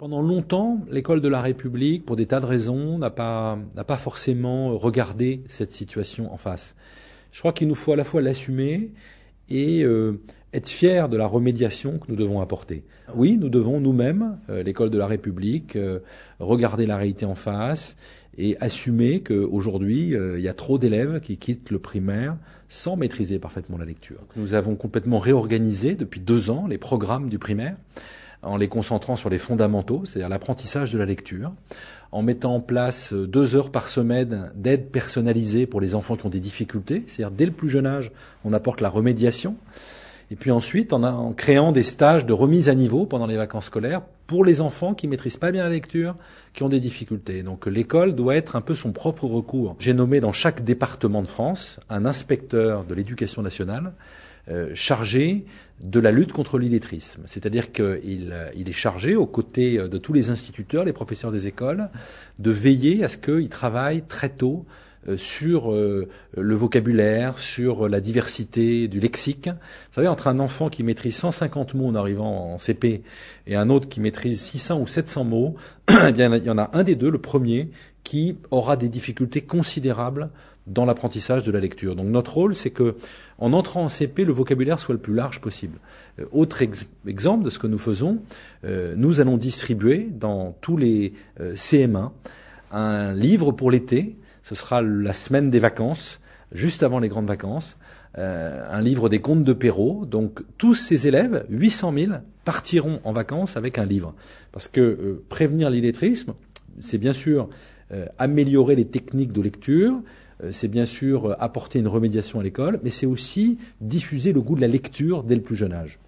Pendant longtemps, l'école de la République, pour des tas de raisons, n'a pas forcément regardé cette situation en face. Je crois qu'il nous faut à la fois l'assumer et être fiers de la remédiation que nous devons apporter. Oui, nous devons nous-mêmes, l'école de la République, regarder la réalité en face et assumer qu'aujourd'hui, il y a trop d'élèves qui quittent le primaire sans maîtriser parfaitement la lecture. Nous avons complètement réorganisé depuis 2 ans les programmes du primaire, en les concentrant sur les fondamentaux, c'est-à-dire l'apprentissage de la lecture, en mettant en place 2 heures par semaine d'aide personnalisée pour les enfants qui ont des difficultés, c'est-à-dire dès le plus jeune âge, on apporte la remédiation, et puis ensuite en créant des stages de remise à niveau pendant les vacances scolaires pour les enfants qui maîtrisent pas bien la lecture, qui ont des difficultés. Donc l'école doit être un peu son propre recours. J'ai nommé dans chaque département de France un inspecteur de l'éducation nationale chargé de la lutte contre l'illettrisme. C'est-à-dire qu'il est chargé, aux côtés de tous les instituteurs, les professeurs des écoles, de veiller à ce qu'ils travaillent très tôt sur le vocabulaire, sur la diversité du lexique. Vous savez, entre un enfant qui maîtrise 150 mots en arrivant en CP et un autre qui maîtrise 600 ou 700 mots, eh bien, il y en a un des deux, le premier, qui aura des difficultés considérables dans l'apprentissage de la lecture. Donc notre rôle, c'est que, en entrant en CP, le vocabulaire soit le plus large possible. Autre exemple de ce que nous faisons, nous allons distribuer dans tous les CM1 un livre pour l'été. Ce sera la semaine des vacances, juste avant les grandes vacances, un livre des contes de Perrault. Donc tous ces élèves, 800 000, partiront en vacances avec un livre. Parce que prévenir l'illettrisme, c'est bien sûr améliorer les techniques de lecture, c'est bien sûr apporter une remédiation à l'école, mais c'est aussi diffuser le goût de la lecture dès le plus jeune âge.